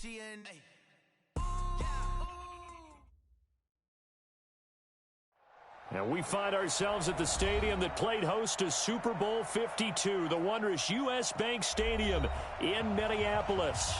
COOKIN. And we find ourselves at the stadium that played host to Super Bowl 52, the wondrous U.S. Bank Stadium in Minneapolis.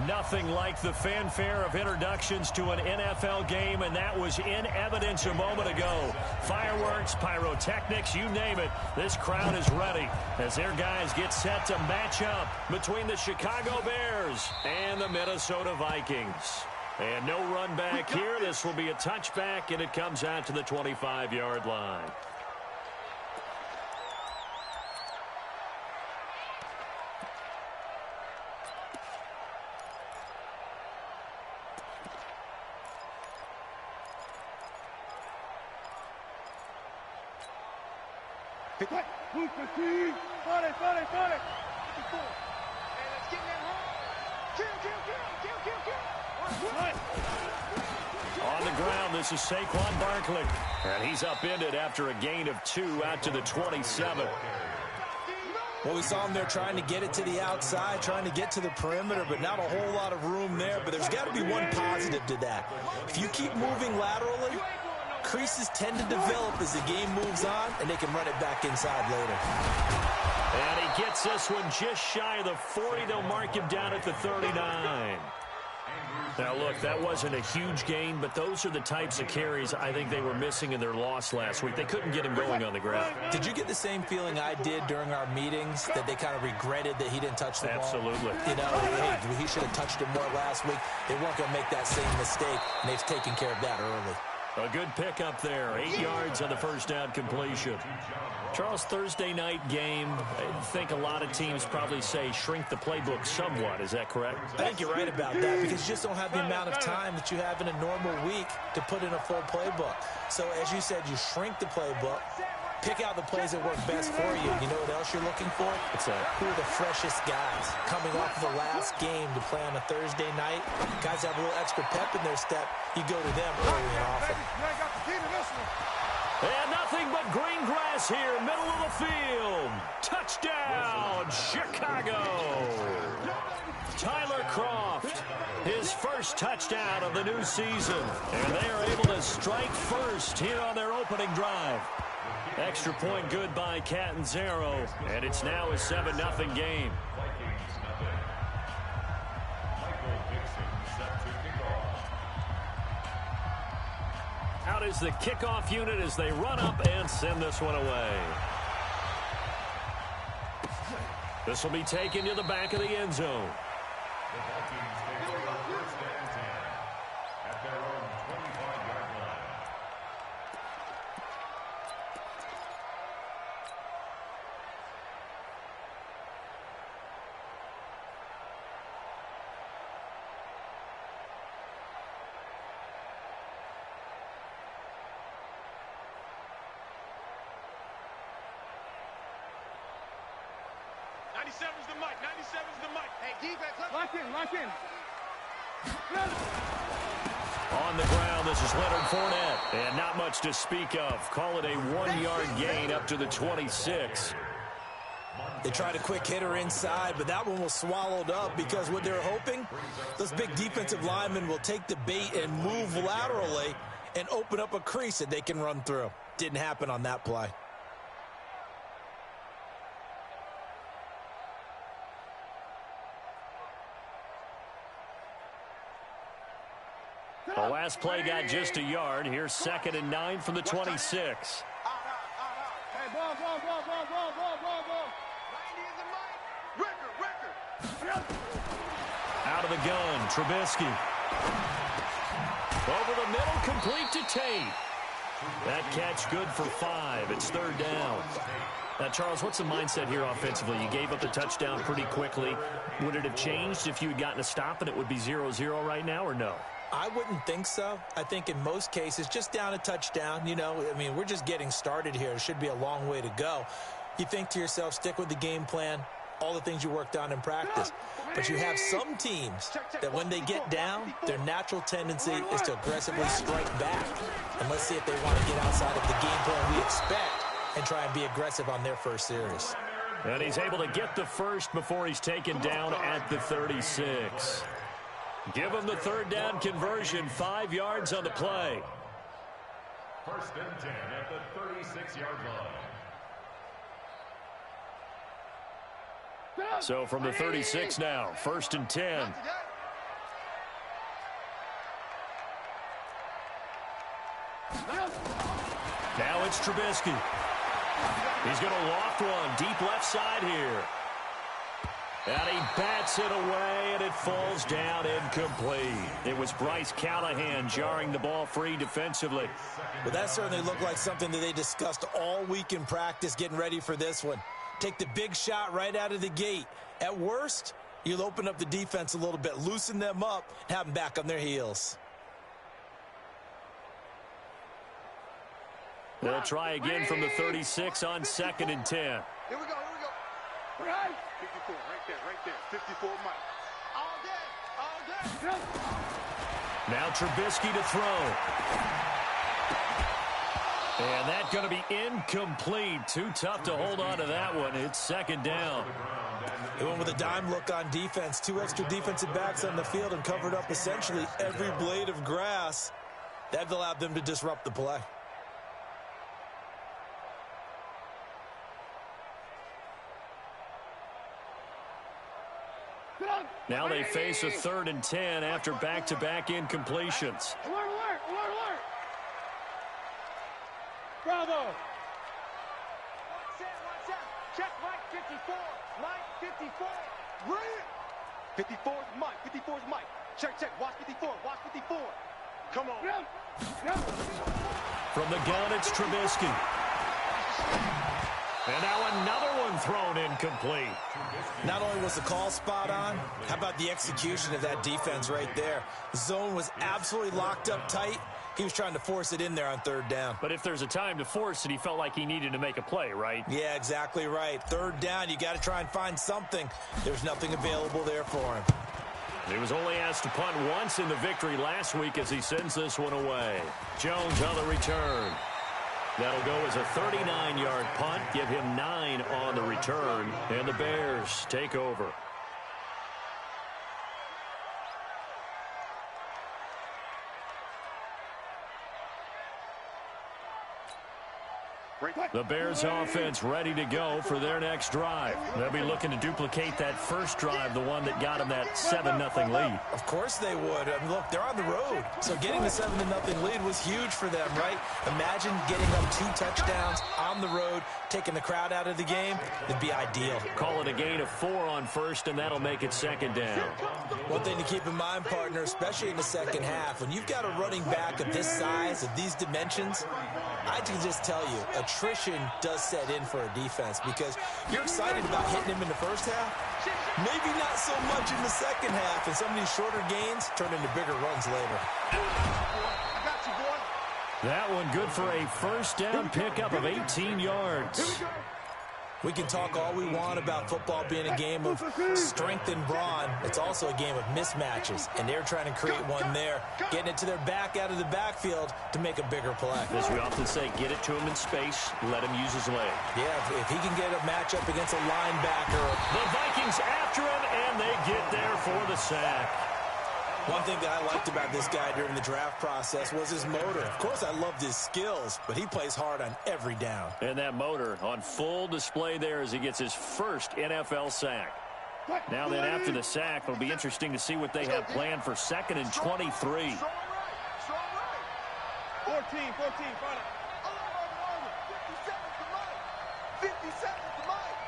Nothing like the fanfare of introductions to an NFL game, and that was in evidence a moment ago. Fireworks, pyrotechnics, you name it. This crowd is ready as their guys get set to match up between the Chicago Bears and the Minnesota Vikings. And no run back here. This will be a touchback, and it comes out to the 25-yard line. On the ground, this is Saquon Barkley. And he's upended after a gain of 2 out to the 27. Well, we saw him there trying to get it to the outside, trying to get to the perimeter, but not a whole lot of room there. But there's got to be one positive to that. If you keep moving laterally, creases tend to develop as the game moves on, and they can run it back inside later. And he gets this one just shy of the 40. They'll mark him down at the 39. Now, look, that wasn't a huge gain, but those are the types of carries I think they were missing in their loss last week. They couldn't get him going on the ground. Did you get the same feeling I did during our meetings, that they kind of regretted that he didn't touch the ball? Absolutely. You know, hey, he should have touched it more last week. They weren't going to make that same mistake, and they've taken care of that early. A good pickup there. 8 yards on the first down completion. Charles, Thursday night game, I think a lot of teams probably say shrink the playbook somewhat. Is that correct? I think you're right about that, because you just don't have the amount of time that you have in a normal week to put in a full playbook. So, as you said, you shrink the playbook, pick out the plays that work best for you. You know what else you're looking for? What's that? Who are the freshest guys coming off of the last game to play on a Thursday night? Guys have a little extra pep in their step. You go to them early and often. And nothing but green grass here, middle of the field. Touchdown, Chicago. Tyler Kroft, his first touchdown of the new season. And they are able to strike first here on their opening drive. Extra point good by Catanzaro, and it's now a 7-0 game. Out is the kickoff unit as they run up and send this one away. This will be taken to the back of the end zone. On the ground, this is Leonard Fournette. And not much to speak of. Call it a 1-yard gain up to the 26. They tried a quick hitter inside, but that one was swallowed up because what they're hoping, those big defensive linemen will take the bait and move laterally and open up a crease that they can run through. Didn't happen on that play. The last play got just a yard. Here's 2nd and 9 from the 26. Out of the gun, Trubisky. Over the middle, complete to Tate. That catch good for 5. It's 3rd down. Now, Charles, what's the mindset here offensively? You gave up the touchdown pretty quickly. Would it have changed if you had gotten a stop and it would be 0-0 right now, or no? I wouldn't think so. I think in most cases, just down a touchdown, you know, I mean, we're just getting started here. It should be a long way to go. You think to yourself, stick with the game plan, all the things you worked on in practice. But you have some teams that when they get down, their natural tendency is to aggressively strike back. And let's see if they want to get outside of the game plan we expect and try and be aggressive on their first series. And he's able to get the first before he's taken down at the 36. Give them the third down conversion, 5 yards on the play. First and 10 at the 36-yard line. So from the 36 now, first and 10. Now it's Trubisky. He's going to loft one deep left side here. And he bats it away, and it falls down incomplete. It was Bryce Callahan jarring the ball free defensively. Well, that certainly looked like something that they discussed all week in practice getting ready for this one. Take the big shot right out of the gate. At worst, you'll open up the defense a little bit, loosen them up, and have them back on their heels. They'll try again from the 36 on 2nd and 10. Here we go. Right. 54, right there. 54, Mike. All day. Now Trubisky to throw. And that's going to be incomplete. Too tough to hold on to that one. It's 2nd down. They went with a dime look on defense. 2 extra defensive backs on the field and covered up essentially every blade of grass. That allowed them to disrupt the play. Now they face a 3rd and 10 after back-to-back incompletions. Alert. Bravo. Watch out. Check Mike 54. Mike 54. Read. 54 is Mike. 54 is Mike. Check. Watch 54. Watch 54. Come on. From the gun, it's Trubisky. And now another one thrown incomplete. Not only was the call spot on, how about the execution of that defense right there? The zone was absolutely locked up tight. He was trying to force it in there on 3rd down. But if there's a time to force it, he felt like he needed to make a play, right? Yeah, exactly right. 3rd down, you got to try and find something. There's nothing available there for him. He was only asked to punt once in the victory last week as he sends this one away. Jones on the return. That'll go as a 39-yard punt, give him 9 on the return, and the Bears take over. The Bears offense ready to go for their next drive. They'll be looking to duplicate that first drive, the one that got them that 7-0 lead. Of course they would. I mean, look, they're on the road. So getting the 7-0 lead was huge for them, right? Imagine getting them 2 touchdowns on the road, taking the crowd out of the game. It'd be ideal. Call it a gain of 4 on first, and that'll make it 2nd down. One thing to keep in mind, partner, especially in the second half, when you've got a running back of this size, of these dimensions, I can just tell you, attrition does set in for a defense because you're excited about hitting him in the first half. Maybe not so much in the second half, and some of these shorter gains turn into bigger runs later. That one good for a first down pickup of 18 yards. We can talk all we want about football being a game of strength and brawn. It's also a game of mismatches, and they're trying to create one there, getting it to their back out of the backfield to make a bigger play. As we often say, get it to him in space, let him use his leg. Yeah, if he can get a matchup against a linebacker. The Vikings after him, and they get there for the sack. One thing that I liked about this guy during the draft process was his motor. Of course, I loved his skills, but he plays hard on every down. And that motor on full display there as he gets his first NFL sack. Now then, after the sack, it'll be interesting to see what they have planned for 2nd and 23. 14, 14, find it. 57 to Mike.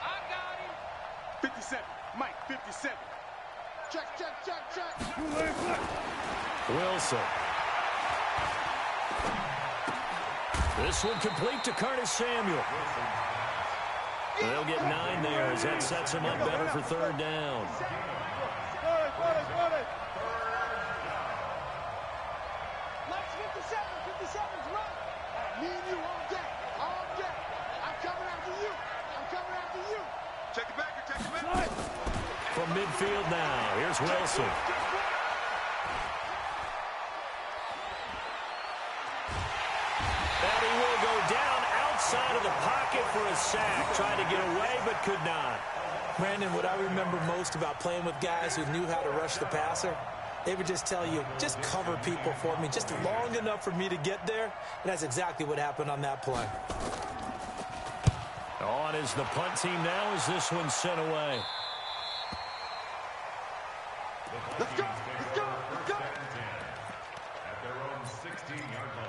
I got him. 57, Mike, 57. Check. Wilson. This one complete to Curtis Samuel. They'll get 9 there as that sets him up better for 3rd down. Mike's 57's right. Me and you all day. I'm coming after you. Check it back. From midfield now, here's Wilson. And he will go down outside of the pocket for a sack. Tried to get away, but could not. Brandon, what I remember most about playing with guys who knew how to rush the passer, they would just tell you, just cover people for me, just long enough for me to get there. And that's exactly what happened on that play. On is the punt team now as this one's sent away. Let's go. Let's go. Let's go. At their own 16-yard line.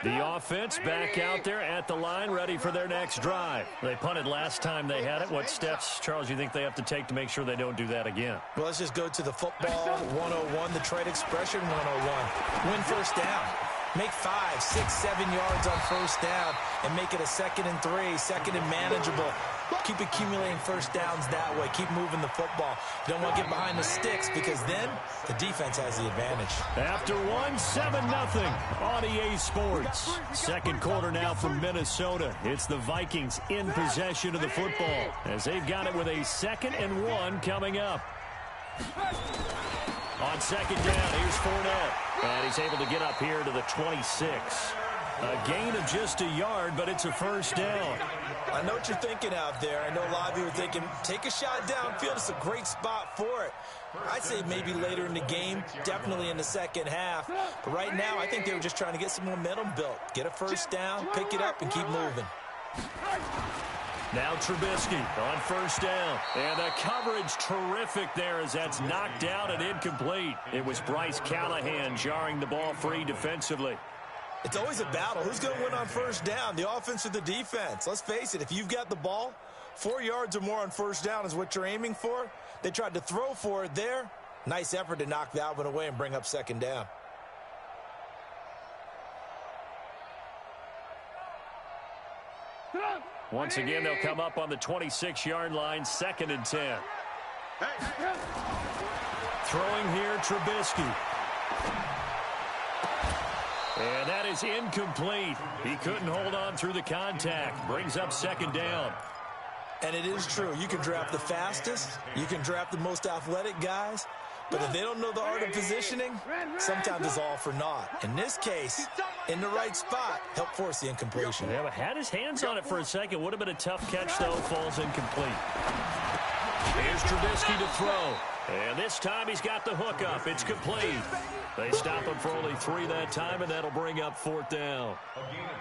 The offense back out there at the line, ready for their next drive. They punted last time they had it. What steps, Charles, you think they have to take to make sure they don't do that again? Well, let's just go to the football 101, the trade expression 101. Win first down. Make 5, 6, 7 yards on first down and make it a 2nd and 3, 2nd and manageable. Keep accumulating first downs that way. Keep moving the football. You don't want to get behind the sticks because then the defense has the advantage. After 7-0 on EA Sports. Second quarter now from Minnesota. It's the Vikings in possession of the football as they've got it with a 2nd and 1 coming up. On second down, here's Fournette. And he's able to get up here to the 26. A gain of just a yard, but it's a first down. I know what you're thinking out there. I know a lot of you are thinking, take a shot downfield. It's a great spot for it. I'd say maybe later in the game, definitely in the second half. But right now, I think they were just trying to get some momentum built. Get a first down, pick it up, and keep moving. Now Trubisky on first down. And the coverage terrific there as that's knocked down and incomplete. It was Bryce Callahan jarring the ball free defensively. It's always a battle. Who's going to win on first down, the offense or the defense? Let's face it, if you've got the ball, 4 yards or more on first down is what you're aiming for. They tried to throw for it there. Nice effort to knock that one away and bring up second down. Once again, they'll come up on the 26-yard line, 2nd and 10. Throwing here, Trubisky. And that is incomplete. He couldn't hold on through the contact. Brings up second down. And it is true. You can draft the fastest. You can draft the most athletic guys. But if they don't know the art of positioning, sometimes it's all for naught. In this case, in the right spot, help force the incompletion. Yeah, but had his hands on it for a second. Would have been a tough catch, though. Falls incomplete. Here's Trubisky to throw. And this time he's got the hook up. It's complete. They stop him for only 3 that time, and that'll bring up 4th down.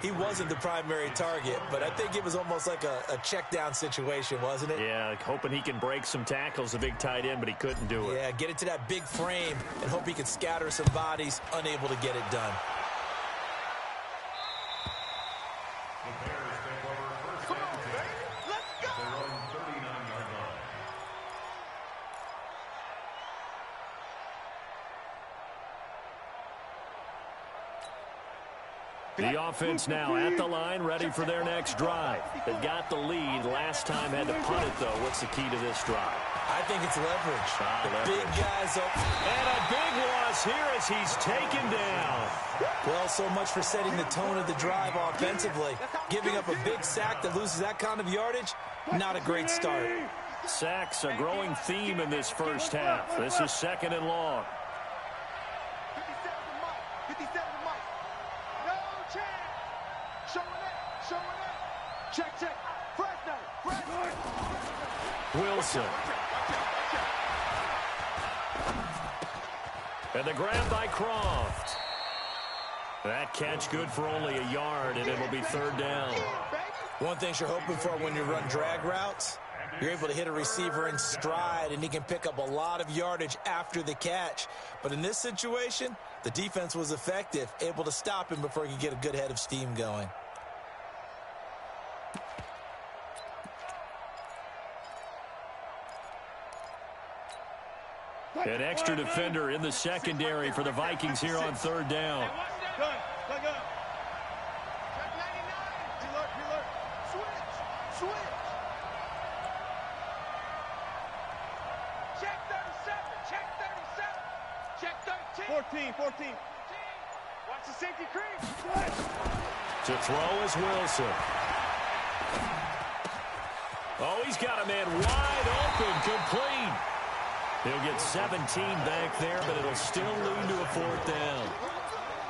He wasn't the primary target, but I think it was almost like a check down situation, wasn't it? Yeah, like hoping he can break some tackles, a big tight end, but he couldn't do it. Yeah, get it to that big frame and hope he could scatter some bodies, unable to get it done. The offense now at the line, ready for their next drive. They've got the lead. Last time had to punt it, though. What's the key to this drive? I think it's leverage. The big guys up. And a big loss here as he's taken down. Well, so much for setting the tone of the drive offensively. Giving up a big sack that loses that kind of yardage, not a great start. Sacks, a growing theme in this first half. This is 2nd and long. 57 to Mike. No chance. Showing it. Check. Fresno. Wilson. And the grab by Croft. That catch good for only a yard, and it'll be 3rd down. One thing you're hoping for when you run drag routes, you're able to hit a receiver in stride, and he can pick up a lot of yardage after the catch. But in this situation, the defense was effective, able to stop him before he could get a good head of steam going. An extra defender in the secondary for the Vikings here on 3rd down. Good. Check 99. Alert. Switch. Check 37. Check 13. 14. Watch the safety creep. To throw is Wilson. Oh, he's got a man wide open, complete. He'll get 17 back there, but it'll still lead to a 4th down.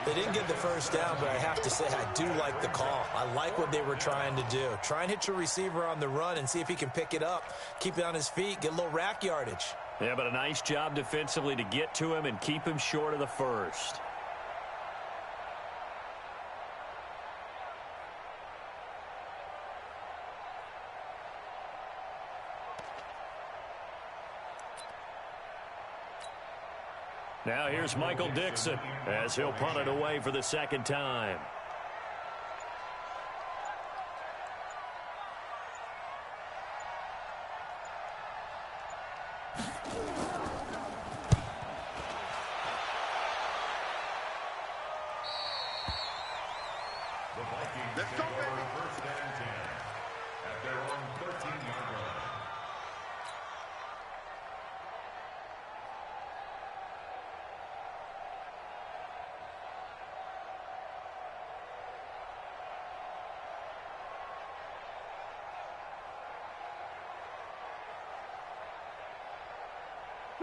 They didn't get the first down, but I have to say I do like the call. I like what they were trying to do. Try and hit your receiver on the run and see if he can pick it up, keep it on his feet, get a little rack yardage. Yeah, but a nice job defensively to get to him and keep him short of the first. Now here's Michael Dixon as he'll punt it away for the 2nd time. The Vikings take over 1st and 10 at their own 13-yard line.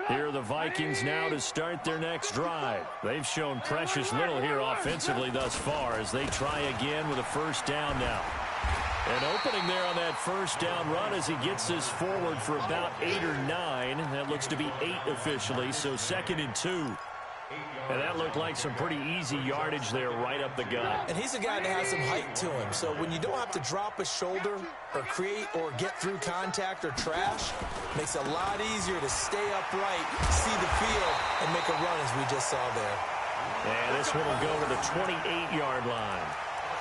Here are the Vikings now to start their next drive. They've shown precious little here offensively thus far as they try again with a 1st down now. An opening there on that 1st down run as he gets this forward for about 8 or 9. That looks to be 8 officially, so 2nd and 2. And that looked like some pretty easy yardage there right up the gut. And he's a guy that has some height to him, so when you don't have to drop a shoulder or create or get through contact or trash, makes it a lot easier to stay upright, see the field, and make a run as we just saw there. And this one will go to the 28-yard line.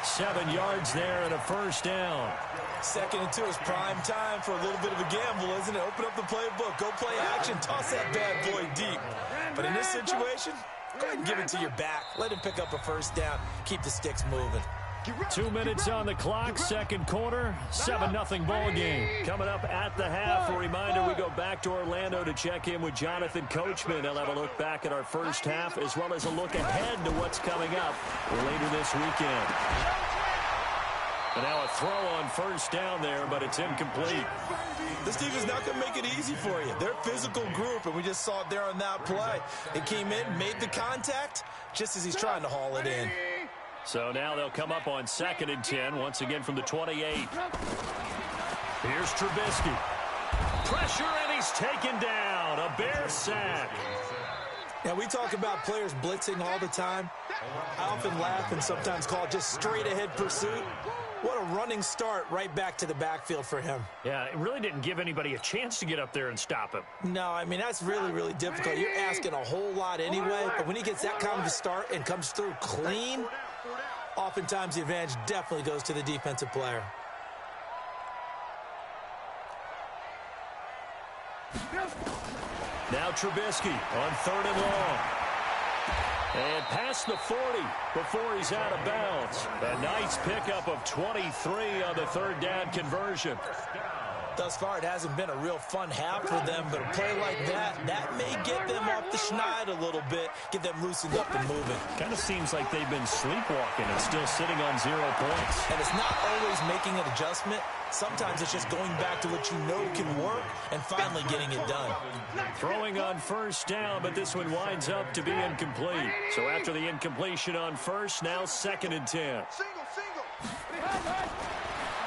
7 yards there and a 1st down. 2nd and 2 is prime time for a little bit of a gamble, isn't it? Open up the playbook, go play action, toss that bad boy deep. But in this situation, go ahead and give it to your back. Let him pick up a 1st down. Keep the sticks moving. 2 minutes on the clock, 2nd quarter, 7-0 ball game. Coming up at the half, a reminder we go back to Orlando to check in with Jonathan Coachman. He'll have a look back at our first half as well as a look ahead to what's coming up later this weekend. And now a throw on 1st down there, but it's incomplete. This team is not going to make it easy for you. They're a physical group, and we just saw it there on that play. They came in, made the contact, just as he's trying to haul it in. So now they'll come up on 2nd and 10, once again from the 28. Here's Trubisky. Pressure, and he's taken down. A Bear sack. Now, we talk about players blitzing all the time. I often laugh and sometimes call it just straight-ahead pursuit. What a running start right back to the backfield for him. Yeah, it really didn't give anybody a chance to get up there and stop him. No, I mean, that's really, really difficult. You're asking a whole lot anyway, but when he gets that kind of a start and comes through clean, oftentimes the advantage definitely goes to the defensive player. Now Trubisky on 3rd and long. And past the 40 before he's out of bounds. A nice pickup of 23 on the 3rd down conversion. Thus far, it hasn't been a real fun half for them, but a play like that may get them off the schneid a little bit, get them loosened up and moving. Kind of seems like they've been sleepwalking and still sitting on 0 points. And it's not always making an adjustment. Sometimes it's just going back to what you know can work and finally getting it done. Throwing on 1st down, but this one winds up to be incomplete. So after the incompletion on 1st, now 2nd and 10.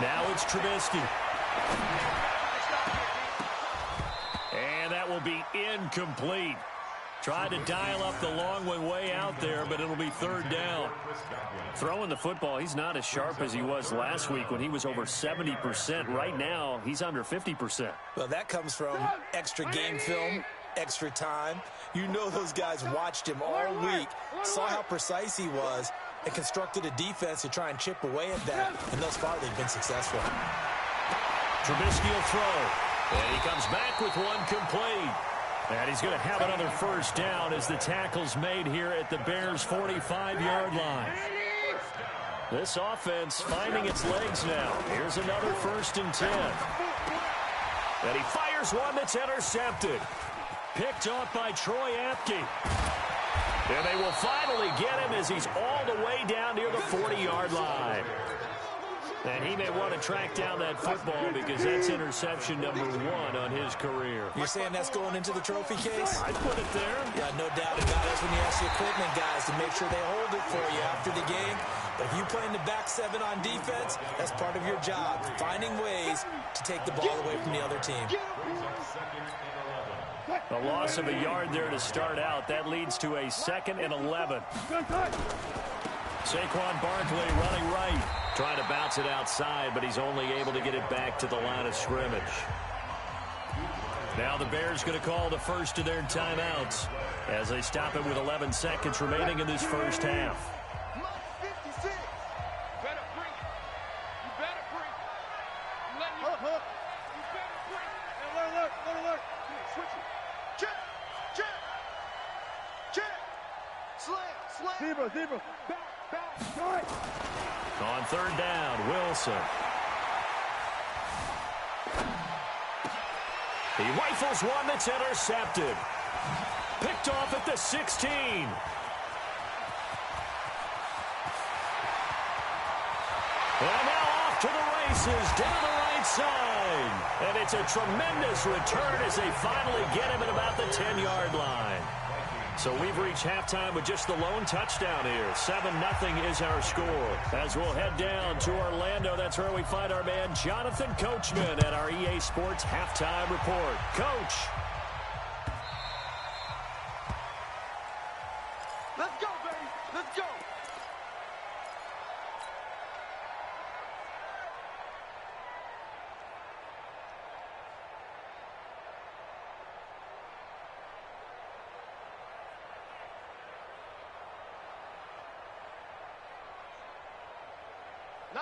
Now it's Trubisky. And that will be incomplete. Tried to dial up the long one way out there, but it'll be 3rd down. Throwing the football, he's not as sharp as he was last week when he was over 70%. Right now, he's under 50%. Well, that comes from extra game film, extra time. You know those guys watched him all week, saw how precise he was, and constructed a defense to try and chip away at that. And thus far, they've been successful. Trubisky will throw. And he comes back with one complete. And he's going to have another 1st down as the tackle's made here at the Bears' 45-yard line. This offense finding its legs now. Here's another 1st and 10. And he fires one that's intercepted. Picked off by Troy Apke. And they will finally get him as he's all the way down near the 40-yard line. And he may want to track down that football because that's interception number 1 on his career. You're saying that's going into the trophy case? I'd put it there. Yeah, no doubt about it. That's when you ask the equipment guys to make sure they hold it for you after the game. But if you play in the back 7 on defense, that's part of your job, finding ways to take the ball away from the other team. A loss of a yard there to start out. That leads to a 2nd and 11. Saquon Barkley running right. Trying to bounce it outside, but he's only able to get it back to the line of scrimmage. Now the Bears going to call the first of their timeouts as they stop it with 11 seconds remaining in this first half. Zebra, back, On 3rd down, Wilson. He rifles one that's intercepted. Picked off at the 16. And now off to the races down the right side. And it's a tremendous return as they finally get him at about the 10-yard line. So we've reached halftime with just the lone touchdown here. 7-0 is our score. As we'll head down to Orlando, that's where we find our man Jonathan Coachman at our EA Sports Halftime Report. Coach. Let's go, baby. Let's go.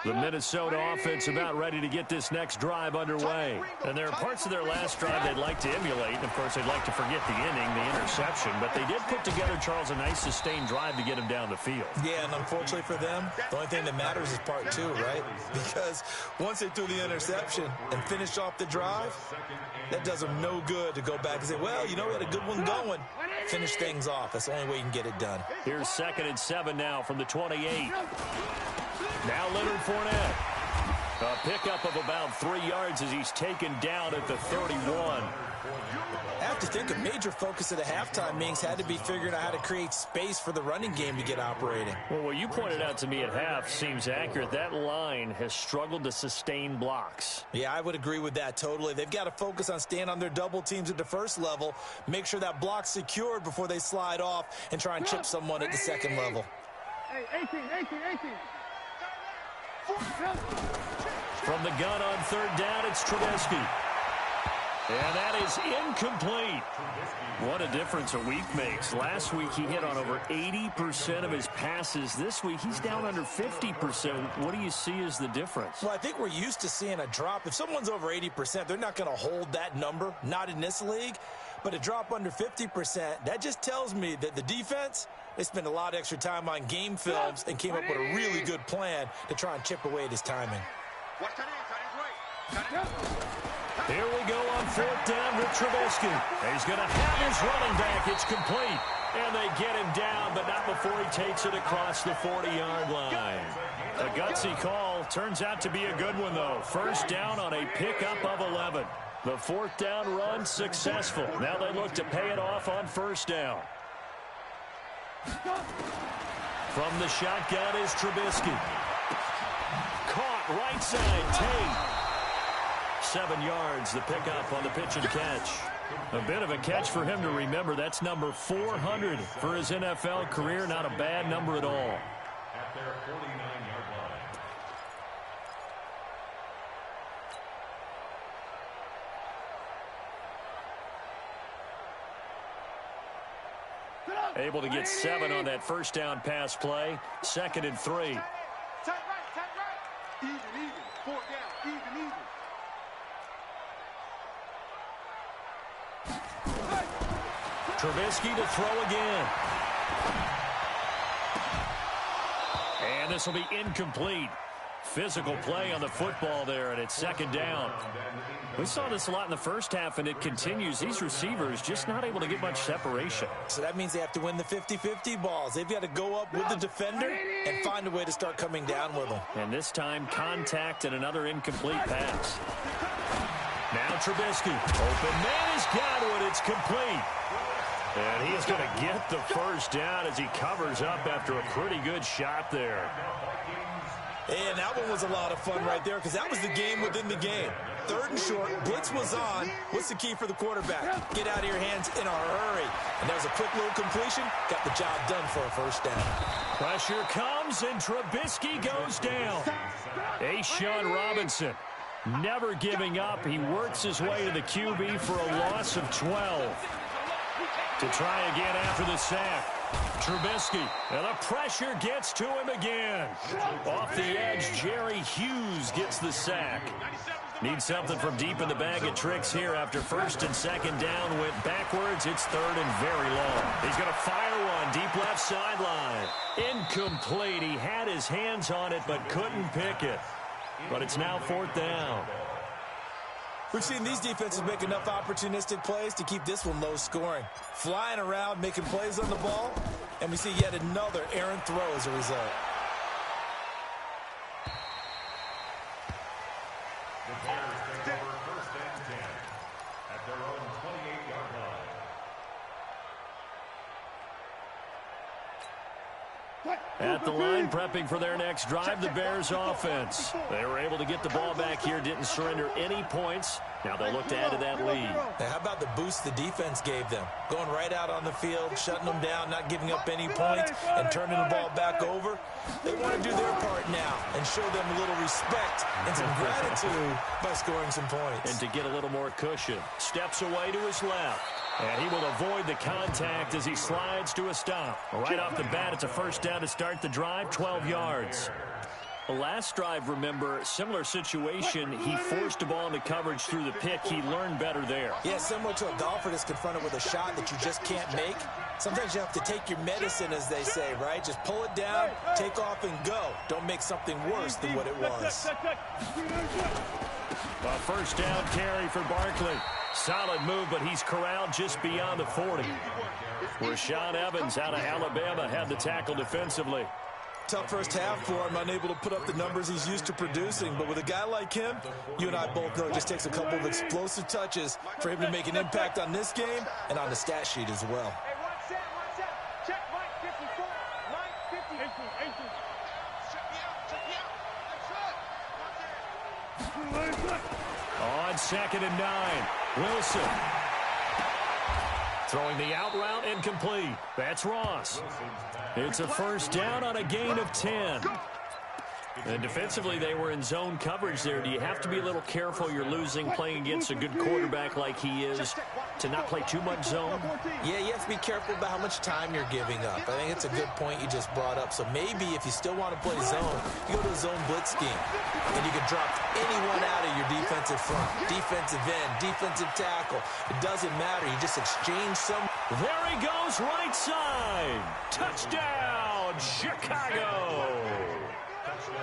The Minnesota offense about ready to get this next drive underway. And there are parts of their last drive they'd like to emulate. And, of course, they'd like to forget the inning, the interception. But they did put together, Charles, a nice sustained drive to get him down the field. Yeah, and unfortunately for them, the only thing that matters is part 2, right? Because once they threw the interception and finished off the drive, that does them no good to go back and say, well, you know, we had a good one going. Finish things off. That's the only way you can get it done. Here's 2nd and 7 now from the 28. Now Leonard Fournette. A pickup of about 3 yards as he's taken down at the 31. I have to think a major focus at the halftime meetings had to be figuring out how to create space for the running game to get operating. Well, what you pointed out to me at half seems accurate. That line has struggled to sustain blocks. Yeah, I would agree with that totally. They've got to focus on staying on their double teams at the first level, make sure that block's secured before they slide off and try and chip someone at the second level. Hey, 18. From the gun on 3rd down, it's Trubisky. And that is incomplete. What a difference a week makes. Last week he hit on over 80% of his passes. This week he's down under 50%. What do you see as the difference? Well, I think we're used to seeing a drop. If someone's over 80%, they're not going to hold that number, not in this league. But a drop under 50%, that just tells me that the defense, they spent a lot of extra time on game films and came up with a really good plan to try and chip away at his timing. Watch that in, Here we go on 4th down with Trubisky. He's going to have his running back. It's complete. And they get him down, but not before he takes it across the 40-yard line. A gutsy call. Turns out to be a good one, though. 1st down on a pickup of 11. The 4th down run successful. Now they look to pay it off on 1st down. From the shotgun is Trubisky. Caught right side, Tate. 7 yards, the pickup on the pitch and catch. A bit of a catch for him to remember. That's number 400 for his NFL career. Not a bad number at all. At their 49-yard line. Able to get 7 on that 1st down pass play. 2nd and 3. Tight right. Even. 4 down. Even. Trubisky to throw again. And this will be incomplete. Physical play on the football there, and it's second down. We saw this a lot in the first half, and it continues. These receivers just not able to get much separation. So that means they have to win the 50-50 balls. They've got to go up with the defender and find a way to start coming down with them. And this time, contact and another incomplete pass. Now Trubisky. Open man has got it. It's complete. And he's going to get the first down as he covers up after a pretty good shot there. And that one was a lot of fun right there because that was the game within the game. Third and short, blitz was on. What's the key for the quarterback? Get out of your hands in a hurry. And there's a quick little completion. Got the job done for a first down. Pressure comes, and Trubisky goes down. A'Shawn Robinson never giving up. He works his way to the QB for a loss of 12. To try again after the sack. Trubisky, and the pressure gets to him again. Off the edge, Jerry Hughes gets the sack. Needs something from deep in the bag of tricks here after first and second down went backwards. It's third and very long. He's going to fire one deep left sideline. Incomplete. He had his hands on it but couldn't pick it. But it's now fourth down. We've seen these defenses make enough opportunistic plays to keep this one low scoring. Flying around, making plays on the ball, and we see yet another errant throw as a result. The Bears take over first and 10 at their own 28-yard line. At the line, prepping for their next drive, the Bears offense. They were able to get the ball back here, didn't surrender any points. Now they'll look to add to that lead. Now, how about the boost the defense gave them? Going right out on the field, shutting them down, not giving up any points, and turning the ball back over. They want to do their part now and show them a little respect and some gratitude by scoring some points. And to get a little more cushion, steps away to his left. And he will avoid the contact as he slides to a stop. Right off the bat, it's a first down to start the drive, 12 yards. The last drive, remember, similar situation. He forced a ball into coverage through the pick. He learned better there. Yeah, similar to a golfer that's confronted with a shot that you just can't make. Sometimes you have to take your medicine, as they say, right? Just pull it down, take off, and go. Don't make something worse than what it was. A first down carry for Barkley. Solid move, but he's corralled just beyond the 40. Rashaan Evans out of Alabama had the tackle defensively. Tough first half for him, unable to put up the numbers he's used to producing. But with a guy like him, you and I both know it just takes a couple of explosive touches for him to make an impact on this game and on the stat sheet as well. Hey, one set. Check Mike 54. Mike 50. 18. Check me out. On second and 9, Wilson. Throwing the out route incomplete. That's Ross. It's a first down on a gain of 10. And defensively, they were in zone coverage there. Do you have to be a little careful? You're losing playing against a good quarterback like he is to not play too much zone? Yeah, you have to be careful about how much time you're giving up. I think it's a good point you just brought up. So maybe if you still want to play zone, you go to a zone blitz scheme. And you can drop anyone out of your defensive front. Defensive end, defensive tackle. It doesn't matter. You just exchange some. There he goes, right side. Touchdown, Chicago.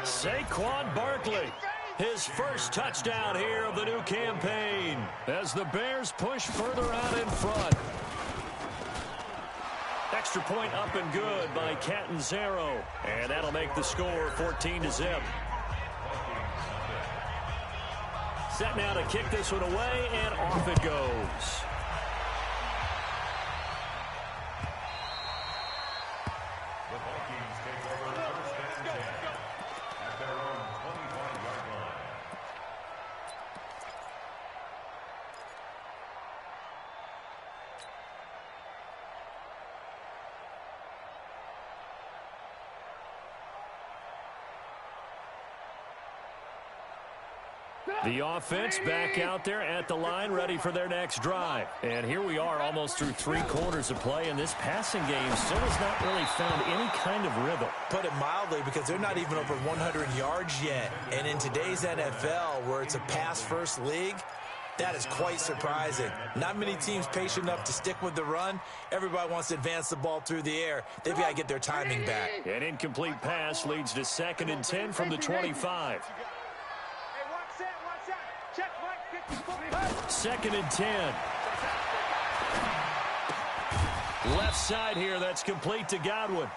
Saquon Barkley, his first touchdown here of the new campaign as the Bears push further out in front. Extra point up and good by Catanzaro, and that'll make the score 14-0. Set now to kick this one away, and off it goes. The offense back out there at the line, ready for their next drive. And here we are almost through 3 quarters of play, and this passing game still has not really found any kind of rhythm. Put it mildly, because they're not even over 100 yards yet. And in today's NFL, where it's a pass-first league, That is quite surprising. Not many teams patient enough to stick with the run. Everybody wants to advance the ball through the air. They've got to get their timing back. An incomplete pass leads to 2nd and 10 from the 25. 2nd and 10. Left side here, that's complete to Godwin.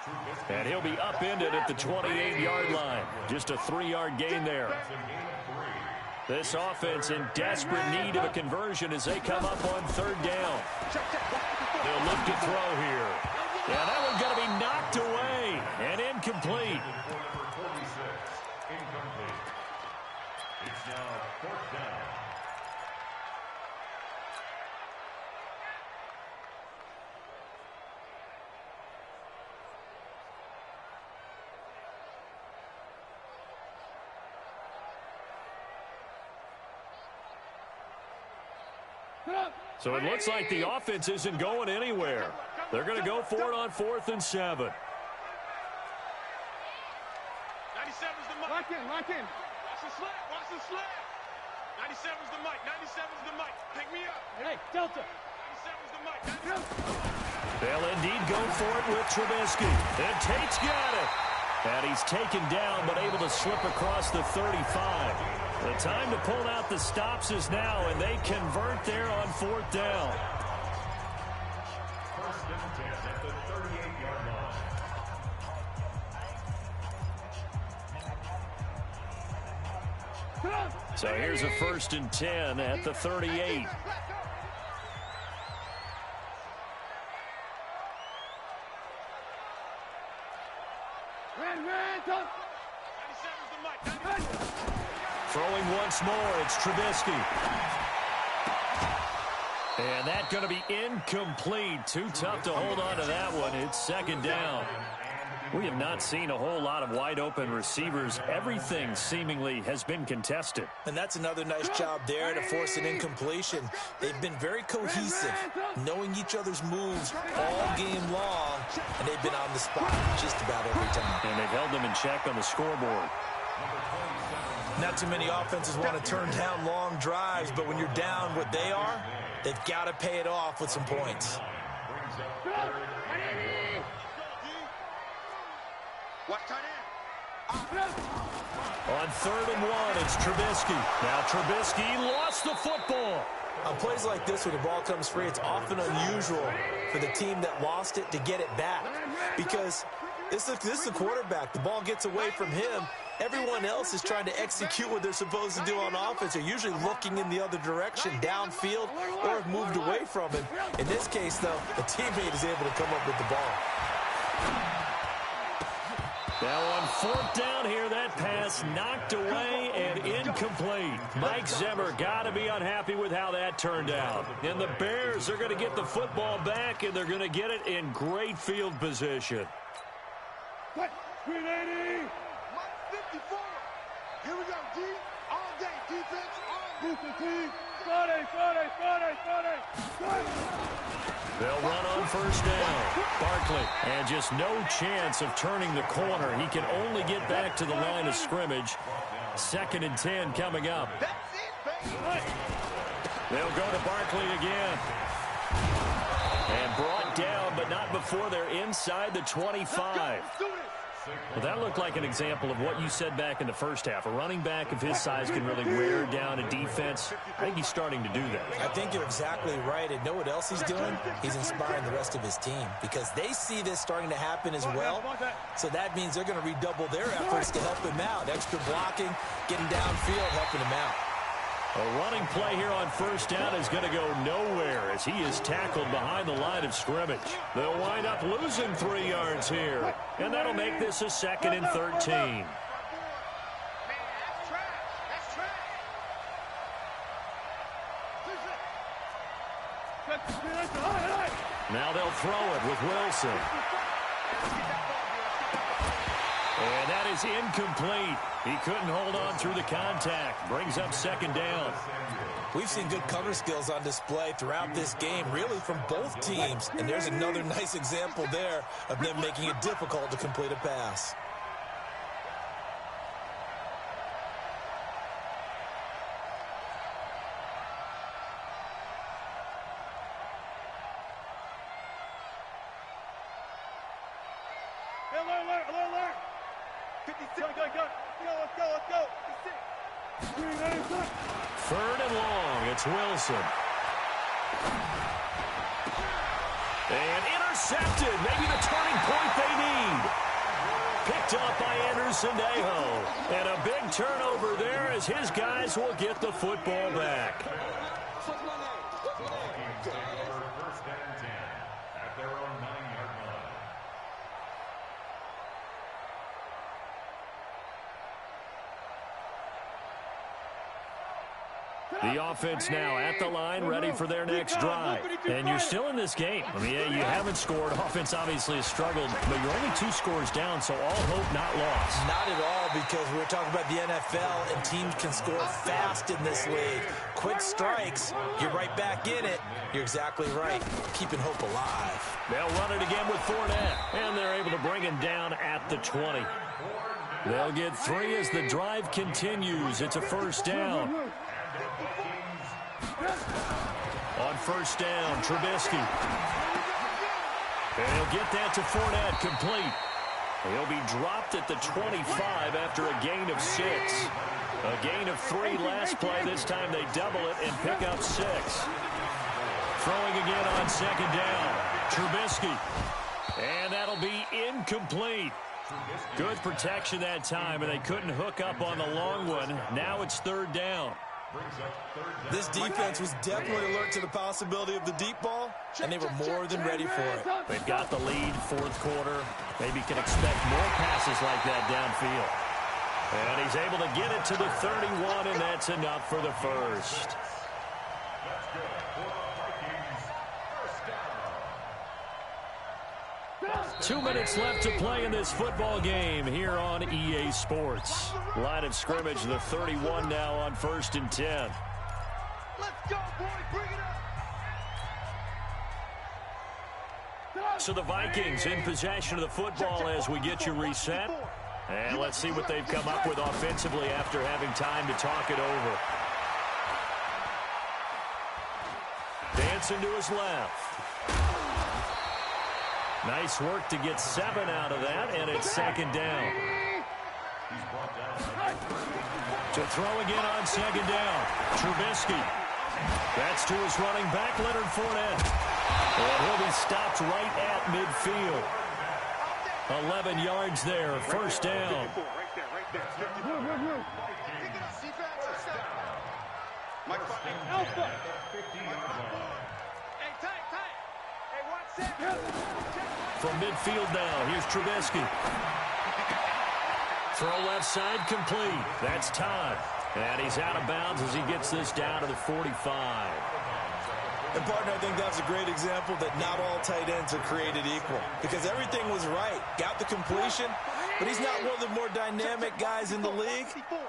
And he'll be upended at the 28-yard line. Just a 3-yard gain there. This offense in desperate need of a conversion as they come up on 3rd down. They'll look to throw here. Yeah, that one's going to be knocked away and incomplete. It's now 4th down. So it looks like the offense isn't going anywhere. They're going to go for it on 4th and 7. 97's the mic. Lock in. Watch the slap. 97's the mic. 97's the mic. Pick me up. Hey, Delta. 97's the mic. They'll indeed go for it with Trubisky. And Tate's got it. And he's taken down, but able to slip across the 35. The time to pull out the stops is now, and they convert there on 4th down. 1st and 10 at the 38-yard line. So here's a 1st and 10 at the 38. Throwing once more, it's Trubisky. And that's going to be incomplete. Too tough to hold on to that one. It's 2nd down. We have not seen a whole lot of wide-open receivers. Everything seemingly has been contested. And that's another nice job there to force an incompletion. They've been very cohesive, knowing each other's moves all game long, and they've been on the spot just about every time. And they've held them in check on the scoreboard. Not too many offenses want to turn down long drives, but when you're down what they are, they've got to pay it off with some points. On 3rd and 1, it's Trubisky. Now Trubisky lost the football. On plays like this where the ball comes free, it's often unusual for the team that lost it to get it back. Because this is the quarterback. The ball gets away from him. Everyone else is trying to execute what they're supposed to do on offense. They're usually looking in the other direction, downfield, or have moved away from him. In this case, though, the teammate is able to come up with the ball. Now on 4th down here, that pass knocked away and incomplete. Mike Zimmer got to be unhappy with how that turned out. And the Bears are going to get the football back, and they're going to get it in great field position. 380. 54. Here we go, D. All day. Defense, all day. They'll run on 1st down. Barkley, and just no chance of turning the corner. He can only get back to the line of scrimmage. 2nd and 10 coming up. That's it, baby. They'll go to Barkley again. And brought down, but not before they're inside the 25. Well, that looked like an example of what you said back in the first half. A running back of his size can really wear down a defense. I think he's starting to do that. I think you're exactly right. And know what else he's doing? He's inspiring the rest of his team because they see this starting to happen as well. So that means they're going to redouble their efforts to help him out. Extra blocking, getting downfield, helping him out. A running play here on 1st down is going to go nowhere as he is tackled behind the line of scrimmage. They'll wind up losing 3 yards here, and that'll make this a 2nd and 13. Now they'll throw it with Wilson. And that is incomplete. He couldn't hold on through the contact. Brings up 2nd down. We've seen good cover skills on display throughout this game, really from both teams. And there's another nice example there of them making it difficult to complete a pass. alert. 56. Go. Let's go. 56. Third and long. It's Wilson. And intercepted. Maybe the turning point they need. Picked up by Anderson Dejo. And a big turnover there as his guys will get the football back. Vikings take over first and 10 at their own 9-yard line. The offense now at the line, ready for their next drive. And you're still in this game. I mean, yeah, you haven't scored. Offense obviously has struggled, but you're only 2 scores down, so all hope not lost. Not at all, because we're talking about the NFL, and teams can score fast in this league. Quick strikes, you're right back in it. You're exactly right. Keeping hope alive. They'll run it again with Fournette, and they're able to bring him down at the 20. They'll get 3 as the drive continues. It's a first down. On first down, Trubisky. And he'll get that to Fournette, complete. He'll be dropped at the 25 after a gain of 6. A gain of 3 last play. This time they double it and pick up 6. Throwing again on second down, Trubisky. And that'll be incomplete. Good protection that time, and they couldn't hook up on the long one. Now it's third down. This defense was definitely alert to the possibility of the deep ball, and they were more than ready for it. They've got the lead, fourth quarter. Maybe can expect more passes like that downfield. And he's able to get it to the 31, and that's enough for the first. 2 minutes left to play in this football game here on EA Sports. Line of scrimmage, the 31 now on first and 10. Let's go, boys. Bring it up. So the Vikings in possession of the football as we get you reset. And let's see what they've come up with offensively after having time to talk it over. Dancing to his left. Nice work to get 7 out of that, and it's second down. To throw again on second down, Trubisky. That's to his running back, Leonard Fournette. And he'll be stopped right at midfield. 11 yards there, first down. From midfield now, here's Trubisky. Throw left side, complete. That's time. And he's out of bounds as he gets this down to the 45. And, partner, I think that's a great example that not all tight ends are created equal, because everything was right. Got the completion, but he's not one of the more dynamic guys in the league.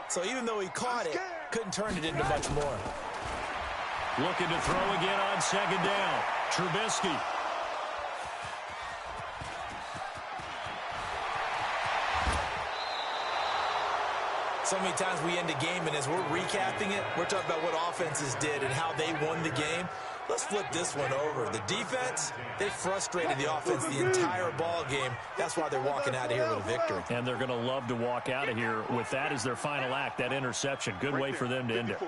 So even though he caught it, couldn't turn it into much more. Looking to throw again on second down. Trubisky. So many times we end a game, and as we're recapping it, we're talking about what offenses did and how they won the game. Let's flip this one over. The defense, they frustrated the offense the entire ball game. That's why they're walking out of here with a victory. And they're going to love to walk out of here with that as their final act, that interception. Good way for them to end it.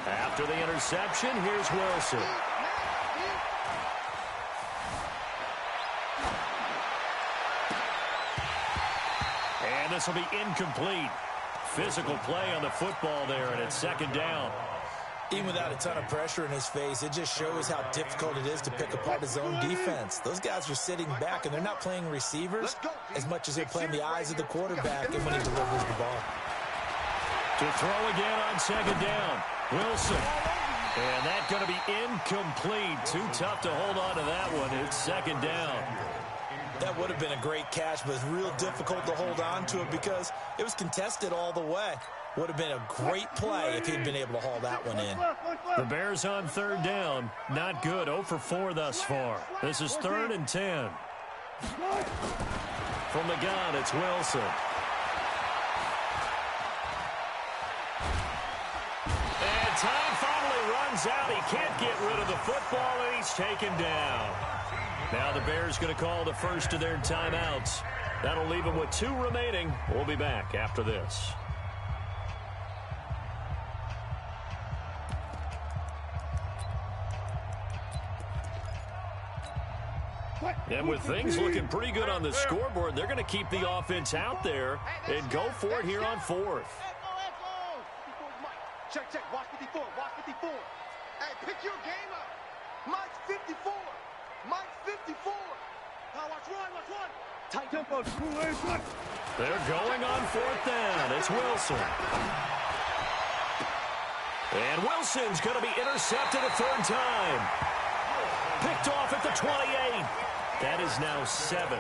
After the interception, here's Wilson. And this will be incomplete. Physical play on the football there, and it's second down. Even without a ton of pressure in his face, it just shows how difficult it is to pick apart his own defense. Those guys are sitting back, and they're not playing receivers as much as they're playing the eyes of the quarterback and when he delivers the ball. To throw again on second down, Wilson. And that's going to be incomplete. Too tough to hold on to that one. It's second down. That would have been a great catch, but it's real difficult to hold on to it because it was contested all the way. Would have been a great play if he'd been able to haul that one in. The Bears on third down. Not good. 0 for 4 thus far. This is 3rd and 10. From the gun, it's Wilson. And time finally runs out. He can't get rid of the football, and he's taken down. Now the Bears going to call the first of their timeouts. That'll leave them with 2 remaining. We'll be back after this. And with things looking pretty good on the scoreboard, they're going to keep the offense out there and go for it here on 4th. Check, watch 54, watch 54. Hey, pick your game up. Mike's 54. Mike's 54. Now watch one. Tight tempo. They're going on 4th down. It's Wilson. And Wilson's going to be intercepted a 3rd time. Picked off at the 28. That is now 7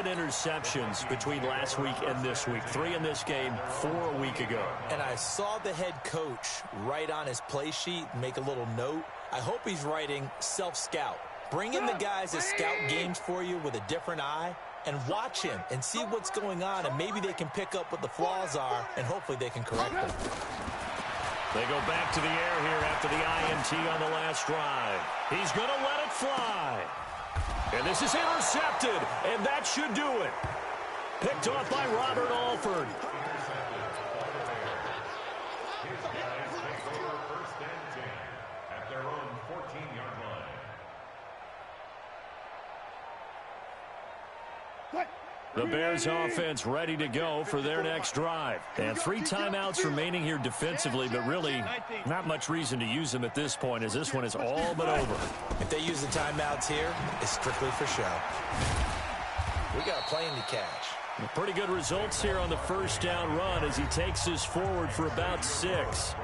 interceptions between last week and this week. 3 in this game, 4 a week ago. And I saw the head coach write on his play sheet, make a little note. I hope he's writing self-scout. Bring in the guys that scout games for you with a different eye and watch him and see what's going on, and maybe they can pick up what the flaws are, and hopefully they can correct them. They go back to the air here after the INT on the last drive. He's going to let it fly. And this is intercepted, and that should do it. Picked off by Robert Alford. His guys take over 1st and 10 at their own 14-yard line. The Bears offense ready to go for their next drive. And 3 timeouts remaining here defensively, but really not much reason to use them at this point, as this one is all but over. If they use the timeouts here, it's strictly for show. We got a plane to catch. Pretty good results here on the 1st down run as he takes us forward for about 6.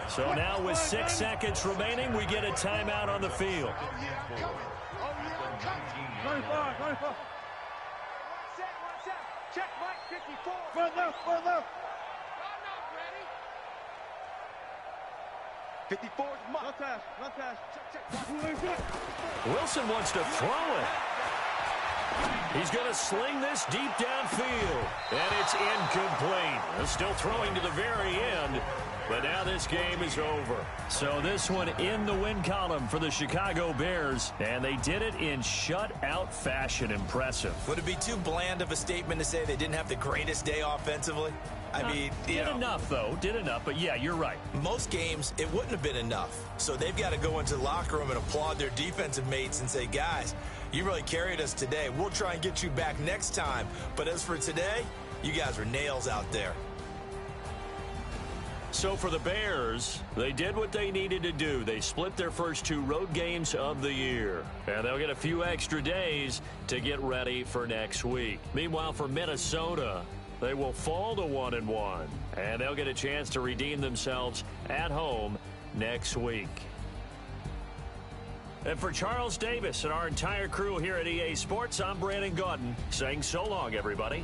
So now with 6 seconds remaining, we get a timeout on the field. 25. Check, Mike, 54. Front left. I'm not ready. 54 is Mike. No pass. Check. Wilson wants to throw it. He's going to sling this deep downfield. And it's incomplete. They're still throwing to the very end. But now this game is over. So this one in the win column for the Chicago Bears. And they did it in shutout fashion. Impressive. Would it be too bland of a statement to say they didn't have the greatest day offensively? I mean, did enough, though. Did enough. But, yeah, you're right. Most games, it wouldn't have been enough. So they've got to go into the locker room and applaud their defensive mates and say, guys, you really carried us today. We'll try and get you back next time. But as for today, you guys are nails out there. So for the Bears, they did what they needed to do. They split their first 2 road games of the year. And they'll get a few extra days to get ready for next week. Meanwhile, for Minnesota, they will fall to 1-1. And they'll get a chance to redeem themselves at home next week. And for Charles Davis and our entire crew here at EA Sports, I'm Brandon Gaudin saying so long, everybody.